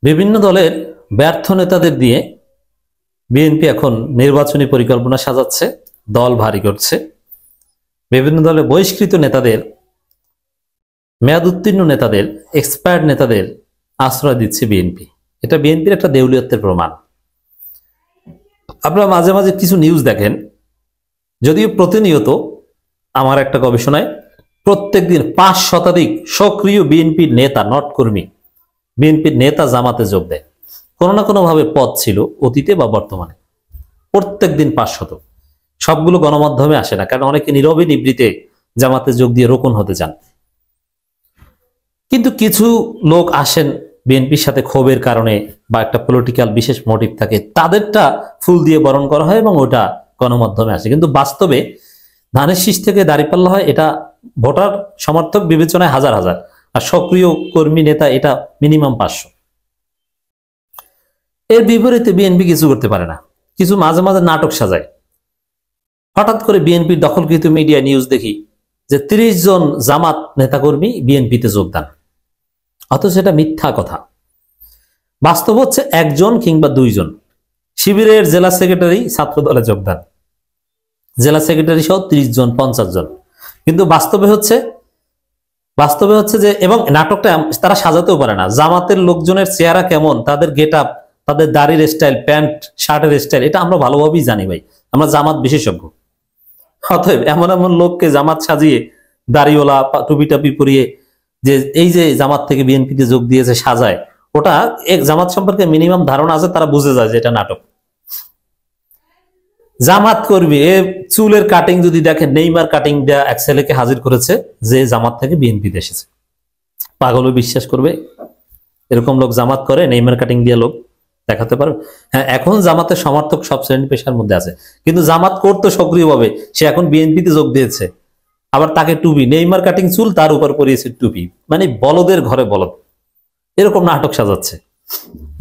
বিভিন্ন দলের ব্যর্থ নেতাদের দিয়ে বিএনপি এখন নির্বাচনী পরিকল্পনা সাজাচ্ছে, দল ভারী করছে। বিভিন্ন দলের বহিষ্কৃত নেতাদের, মেয়াদ উত্তীর্ণ নেতাদের, এক্সপায়ার্ড নেতাদের আশ্রয় দিচ্ছে বিএনপি। এটা বিএনপির একটা দেউলিয়ত্বের প্রমাণ। আপনারা মাঝে মাঝে কিছু নিউজ দেখেন, যদিও প্রতিনিয়ত আমার একটা গবেষণায় প্রত্যেকদিন 5 শতাধিক সক্রিয় বিএনপির নেতা, নট কর্মী, বিএনপির নেতা জামাতে যোগ দেয়। কোনো না কোনোভাবে পদ ছিল অতীতে বা বর্তমানে, প্রত্যেকদিন 500। সবগুলো গণমাধ্যমে আসে না, কারণ অনেকে নীরবে নিবৃতে জামাতে যোগ দিয়ে রোকন হতে চান। কিন্তু কিছু লোক আসেন বিএনপির সাথে ক্ষোভের কারণে বা একটা পলিটিক্যাল বিশেষ মোটিভ থাকে, তাদেরটা ফুল দিয়ে বরণ করা হয় এবং ওটা গণমাধ্যমে আসে। কিন্তু বাস্তবে ধানের শীষ থেকে দাঁড়িপাল্লা হয়, এটা ভোটার সমর্থক বিবেচনায় হাজার হাজার, আর সক্রিয় কর্মী নেতা এটা মিনিমাম 500। এর বিপরীতে বিএনপি কিছু করতে পারে না, কিছু মাঝে মাঝে নাটক সাজায়। হঠাৎ করে বিএনপির দখলকৃত মিডিয়া নিউজ দেখি যে 30 জন জামাত নেতাকর্মী বিএনপিতে যোগদান, অথচ সেটা মিথ্যা কথা। বাস্তব হচ্ছে 1 জন কিংবা 2 জন। শিবিরের জেলা সেক্রেটারি ছাত্র দলে যোগদান, জেলা সেক্রেটারি সহ 30 জন, 50 জন। কিন্তু বাস্তবে হচ্ছে যে, এবং নাটকটা তারা সাজাতেও পারে না। জামাতের লোকজনের চেহারা কেমন, তাদের গেট আপ, তাদের দাড়ির স্টাইল, প্যান্ট শার্টের স্টাইল, এটা আমরা ভালোভাবেই জানি ভাই, আমরা জামাত বিশেষজ্ঞ। অতএব এমন এমন লোককে জামাত সাজিয়ে, দাড়িওয়ালা, টুপি টাপি পরিয়ে, যে এই যে জামাত থেকে বিএনপিতে যোগ দিয়েছে সাজায়, ওটা এক জামাত সম্পর্কে মিনিমাম ধারণা আছে, তারা বুঝে যায় যে এটা নাটক। জামাত কর্মী চুলের কাটিং যদি দেখেন, নেইমার কাটিং দেয়া এক ছেলেকে হাজির করেছে যে জামাত থেকে বিএনপিতে এসেছে। পাগলও বিশ্বাস করবে? এরকম লোক জামাত করে, নেইমার কাটিং দিয়ে লোক দেখাতে পারবে? হ্যাঁ, এখন জামাতের সমর্থক সব শ্রেণী পেশার মধ্যে আছে, কিন্তু জামাত করতো সক্রিয়ভাবে, সে এখন বিএনপিতে যোগ দিয়েছে। আবার তাকে টুপি, নেইমার কাটিং চুল, তার উপর পরিয়েছে টুপি, মানে বলদের ঘরে বলদ, এরকম নাটক সাজাচ্ছে।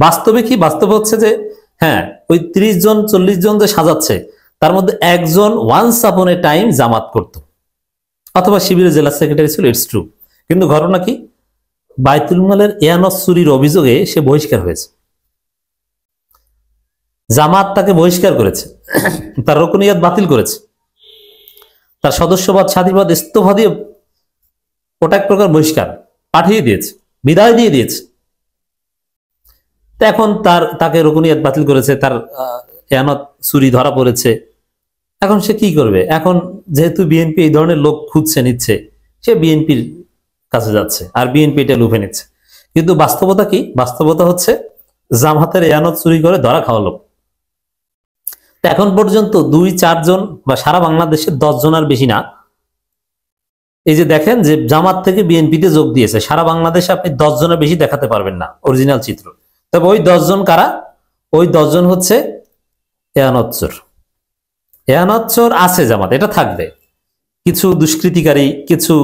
বাস্তবে কি? বাস্তবে হচ্ছে যে হ্যাঁ, ওই 30 জন 40 জন যে সাজাচ্ছে, তার মধ্যে একজন ওয়ান্স আপন এ টাইম জামাত করত, অথবা শিবিরের জেলা সেক্রেটারি ছিল, ইটস ট্রু। কিন্তু ঘটনা কি? বাইতুল মালের এয়ানত চুরির অভিযোগে সে বহিষ্কার হয়েছে, জামাত তাকে বহিষ্কার করেছে, তার রুকনিয়াত বাতিল করেছে, তার সদস্যবাদ স্বাধীনবাদ ইস্তফা দিয়ে ওটা এক প্রকার বহিষ্কার পাঠিয়ে দিয়েছে, বিদায় দিয়ে দিয়েছে। এখন তাকে রুকনিয়াত বাতিল করেছে, তার এয়ানত চুরি ধরা পড়েছে। এখন সে কি করবে? এখন যেহেতু বিএনপি এই ধরনের লোক খুঁজছে, নিচ্ছে, সে বিএনপির কাছে যাচ্ছে, আর বিএনপি এটা লুফে নিচ্ছে। কিন্তু বাস্তবতা কি? বাস্তবতা হচ্ছে জামাতের এয়ানত চুরি করে ধরা খাওয়া লোক এখন পর্যন্ত 2-4 জন, বা সারা বাংলাদেশে 10 জন আর বেশি না। এই যে দেখেন যে জামাত থেকে বিএনপিতে যোগ দিয়েছে, সারা বাংলাদেশে আপনি 10 জনের বেশি দেখাতে পারবেন না অরিজিনাল চিত্র। তবে ওই 10 জন কারা? ওই 10 জন হচ্ছে এয়ানত চোর। এয়ানত চোর আছে জামাত, এটা থাকবে। কিছু দুষ্কৃতিকারী, কিছু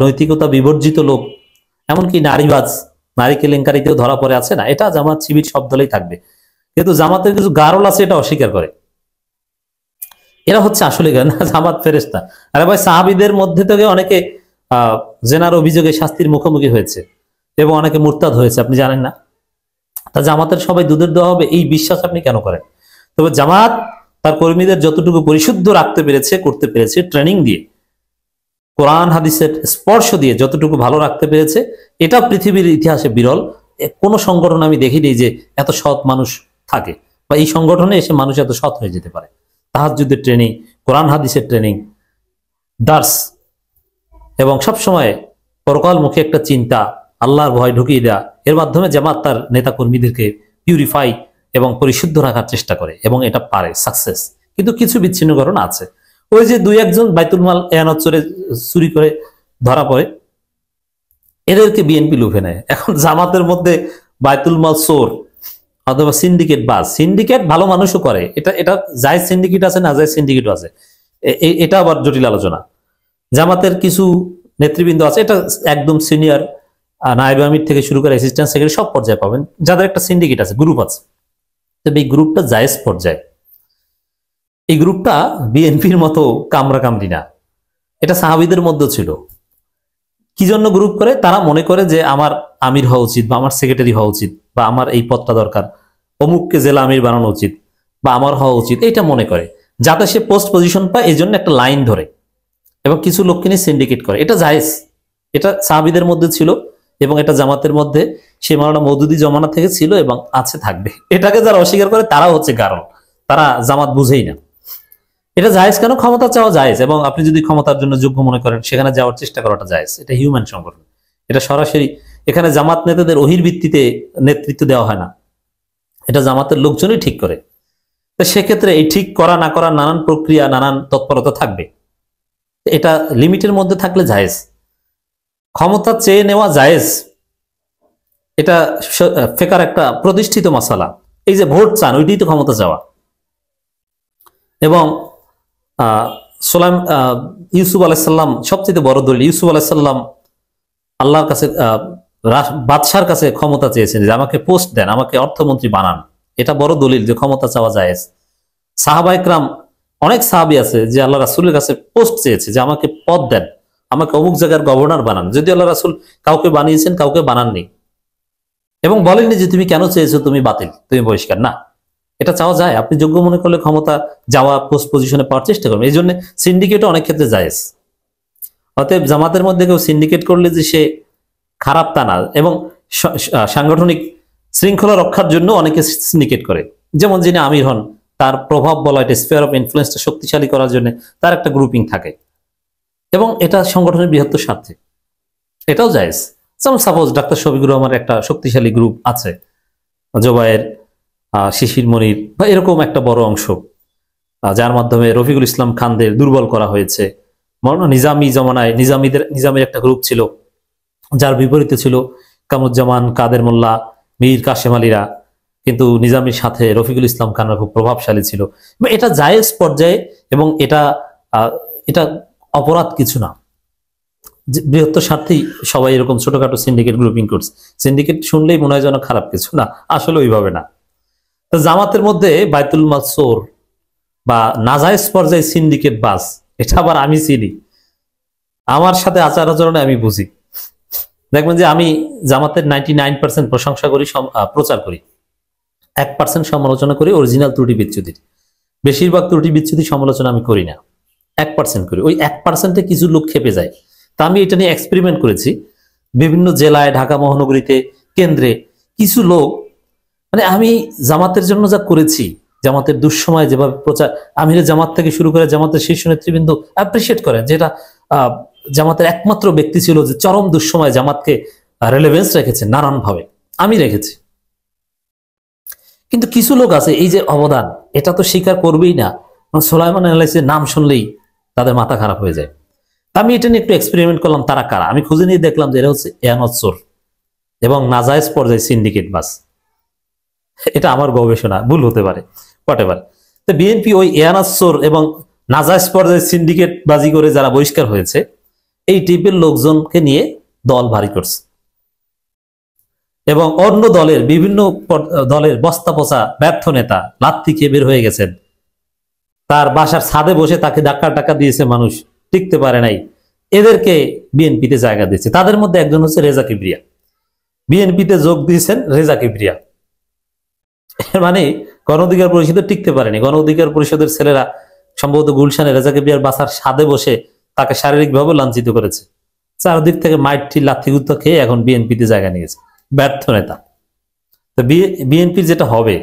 নৈতিকতা বিবর্জিত লোক, এমনকি নারীবাজ, নারী কেলেঙ্কারিতেও ধরা পড়ে আছে না, এটা জামাত শিবির সব দলেই থাকবে। কিন্তু জামাতের কিছু গারল আছে, এটা অস্বীকার করে। এরা হচ্ছে আসলে জামাত ফেরেশতা। আরে ভাই, সাহাবীদের মধ্যে থেকে অনেকে জেনার অভিযোগে শাস্তির মুখোমুখি হয়েছে এবং অনেকে মুরতাদ হয়েছে, আপনি জানেন না? তা জামাতের সবাই দুধের দোয়া হবে, এই বিশ্বাস আপনি কেন করেন? তবে জামাত তার কর্মীদের যতটুকু পরিশুদ্ধ রাখতে পেরেছে, করতে পেরেছে, ট্রেনিং দিয়ে, কোরআন হাদিসের স্পর্শ দিয়ে যতটুকু ভালো রাখতে পেরেছে, এটা পৃথিবীর ইতিহাসে বিরল। কোনো সংগঠন আমি দেখিনি যে এত সৎ মানুষ থাকে, বা এই সংগঠনে এসে মানুষ এত সৎ হয়ে যেতে পারে। তাহাজ্জুদের ট্রেনিং, কোরআন হাদিসের ট্রেনিং, দার্স, এবং সবসময় পরকালমুখী একটা চিন্তা, আল্লাহর ভয় ঢুকিয়ে দেয়া, এর মাধ্যমে জামাত তার নেতা কর্মীদেরকে পিউরিফাই এবং পরিশুদ্ধ রাখার চেষ্টা করে, এবং এটা পারে, সাকসেস। কিন্তু কিছু বিচ্ছিন্ন ঘটনা আছে। ওই যে 2-1 জন বাইতুল মাল এয়ানত চুরি করে ধরা পড়ে, এদেরকে বিএনপি লুফে নেয়। এখন জামাতের মধ্যে বাইতুল মাল চোর অথবা সিন্ডিকেট বাস, সিন্ডিকেট ভালো মানুষও করে, এটা জায়েজ সিন্ডিকেট আছে, না জায়েজ সিন্ডিকেটও আছে, এটা আবার জটিল আলোচনা। জামাতের কিছু নেতৃবৃন্দ আছে, এটা একদম সিনিয়র, নায়েব আমির থেকে শুরু করে অ্যাসিস্ট্যান্ট সেক্রেটারি সব পর্যায়ে পাবেন, যাদের একটা সিন্ডিকেট আছে, গ্রুপ আছে। তবে এই গ্রুপটা জায়েজ পর্যায়ে, এই গ্রুপটা বিএনপির মতো কামরা কামড়ি না, এটা সাহাবীদের মধ্যে ছিল। কি জন্য গ্রুপ করে? তারা মনে করে যে আমার আমির হওয়া উচিত বা আমার সেক্রেটারি হওয়া উচিত, বা আমার এই পদটা দরকার, অমুককে জেলা আমির বানানো উচিত বা আমার হওয়া উচিত, এটা মনে করে, যাতে সে পোস্ট পজিশন পায়, এই জন্য একটা লাইন ধরে এবং কিছু লোককে নিয়ে সিন্ডিকেট করে। এটা জায়েজ, এটা সাহাবীদের মধ্যে ছিল এবং এটা জামাতের মধ্যে সে মাওলানা মওদুদি জমানা থেকে ছিল এবং আছে, থাকবে। এটাকে যারা অস্বীকার করে তারা হচ্ছে গারল, তারা জামাত বুঝেই না। এটা জায়েজ কেন? ক্ষমতা চাওয়া জায়েজ, এবং আপনি যদি ক্ষমতার জন্য যোগ্য মনে করেন সেখানে যাওয়ার চেষ্টা করাটা জায়েজ। এটা হিউম্যান সংগঠন, এটা সরাসরি এখানে জামাত নেতাদের ওহির ভিত্তিতে নেতৃত্ব দেওয়া হয় না, এটা জামাতের লোকজনই ঠিক করে। তো সেক্ষেত্রে এই ঠিক করা না করা নানান প্রক্রিয়া, নানান তৎপরতা থাকবে, এটা লিমিটের মধ্যে থাকলে জায়েজ। ক্ষমতা চেয়ে নেওয়া জায়েজ, এটা ফেকার একটা প্রতিষ্ঠিত মাসালা। এই যে ভোট চান, ওইটাই তো ক্ষমতা চাওয়া। এবং ইউসুফ আলাইসাল্লাম সবচেয়ে বড় দলিল। ইউসুফ আলাইসাল্লাম আল্লাহর কাছে, বাদশার কাছে ক্ষমতা চেয়েছেন যে আমাকে পোস্ট দেন, আমাকে অর্থমন্ত্রী বানান। এটা বড় দলিল যে ক্ষমতা চাওয়া জায়েজ। সাহাবা ইকরাম, অনেক সাহাবী আছে যে আল্লাহ রাসূলের কাছে পোস্ট চেয়েছে যে আমাকে পদ দেন, আমাকে অমুক জায়গার গভর্নর বানান। যদি আল্লাহ রাসূল কাউকে বানিয়েছেন, কাউকে বানাননি, এবং বলেননি যে তুমি কেন চেয়েছো, তুমি বাতিল, তুমি বহিষ্কার। না, এটা চাওয়া যায়। আপনি যোগ্য মনে করলে ক্ষমতা যাওয়া, পোস্ট পজিশনে পাওয়ার চেষ্টা করবেন। এই জন্য সিন্ডিকেটও অনেক ক্ষেত্রে জায়েজ। অতএব জামাতের মধ্যে কেউ সিন্ডিকেট করলে যে সে খারাপ তা না। এবং সাংগঠনিক শৃঙ্খলা রক্ষার জন্য অনেকে সিন্ডিকেট করে। যেমন যিনি আমির হন, তার প্রভাব বলা, এটা স্পেয়ার অফ ইনফ্লুয়েন্সটা শক্তিশালী করার জন্য তার একটা গ্রুপিং থাকে, এবং এটা সংগঠনের বৃহত্তর স্বার্থে, এটাও জায়েজ। যেমন সাপোজ ডাক্তার শফিকুর রহমানের একটা শক্তিশালী গ্রুপ আছে, জোবায়ের, শিশির মনির বা এরকম একটা বড় অংশ, যার মাধ্যমে রফিকুল ইসলাম খানদের দুর্বল করা হয়েছে। নিজামী জমানায় নিজামের একটা গ্রুপ ছিল, যার বিপরীতে ছিল কামরুজ্জামান, কাদের মোল্লা, মীর কাশেম আলীরা, কিন্তু নিজামীর সাথে রফিকুল ইসলাম খানরা খুব প্রভাবশালী ছিল। এটা জায়েজ পর্যায়ে, এবং এটা অপরাধ কিছু না। বৃহত্তর স্বার্থেই সবাই এরকম ছোটখাটো সিন্ডিকেট গ্রুপিং করছে। সিন্ডিকেট শুনলেই মনে হয় যেন খারাপ কিছু, না, আসলে ওইভাবে না। তো জামাতের মধ্যে বাইতুল মাল চোর বা নাজায়েজ পর্যায়ে সিন্ডিকেট বাস, এটা আবার আমি চিনি, আমার সাথে আচার আচরণে আমি বুঝি। দেখবেন যে আমি জামাতের 99% প্রশংসা করি, প্রচার করি, 1% সমালোচনা করি, অরিজিনাল ত্রুটি বিচ্যুতির। বেশিরভাগ ত্রুটি বিচ্যুতি সমালোচনা আমি করি না, 1% করি। ওই 1%-এ কিছু লোক খেপে যায়। তা আমি এটা নিয়ে এক্সপেরিমেন্ট করেছি বিভিন্ন জেলায়, ঢাকা মহানগরীতে, কেন্দ্রে। কিছু লোক, মানে আমি জামাতের জন্য যা করেছি, জামাতের দুঃসময় যেভাবে প্রচার, আমিরে জামাত থেকে শুরু করে জামাতের শীর্ষ নেতৃবৃন্দ অ্যাপ্রিসিয়েট করেন, যেটা জামাতের একমাত্র ব্যক্তি ছিল যে চরম দুঃসময় জামাতকে রেলেভেন্স রেখেছে নানানভাবে, আমি রেখেছি। কিন্তু কিছু লোক আছে, এই যে অবদান, এটা তো স্বীকার করবেই না। সোলাইমান আলাইহির নাম শুনলেই তাদের মাথা খারাপ হয়ে যায়। আমি এটা নিয়ে একটু এক্সপেরিমেন্ট করলাম, তারা কারা। আমি খুঁজে নিয়ে দেখলাম যে এরা হচ্ছে এয়ানত চোর এবং নাজায়েজ পর্যায়ে সিন্ডিকেট বাস। এটা আমার গবেষণা, ভুল হতে পারে, হোয়াটএভার। তো বিএনপি ওই এয়ানত চোর এবং নাজায়েজ পর্যায়ে সিন্ডিকেট বাজি করে যারা বহিষ্কার হয়েছে, এই টাইপের লোকজনকে নিয়ে দল ভারী করছে, এবং অন্য দলের বিভিন্ন দলের বস্তা পচা ব্যর্থ নেতা লাত্তি খেয়ে বের হয়ে গেছেন। তার বাসার ছাদে বসে তাকে ধাক্কা টাক্কা দিয়েছে মানুষ, টিকতে পারে নাই, এদেরকে বিএনপিতে জায়গা দিয়েছে। তাদের মধ্যে একজন হচ্ছে রেজা কিবরিয়া। বিএনপিতে যোগ দিয়েছেন রেজা কিবরিয়া। মানে গণ অধিকার পরিষদে টিকতে পারেনি। গণ অধিকার পরিষদের ছেলেরা সম্ভবত গুলশানে রেজা কিবরিয়ার বাসার ছাদে বসে তাকে শারীরিকভাবে লাঞ্ছিত করেছে। চারদিক থেকে মাইটি লাথি গুত্তা খেয়ে এখন বিএনপিতে জায়গা নিয়েছে, ব্যর্থ নেতা। তো বিএনপির যেটা হবে,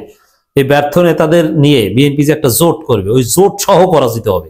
এই ব্যর্থ নেতাদের নিয়ে বিএনপি যে একটা জোট করবে, ওই জোট সহ পরাজিত হবে।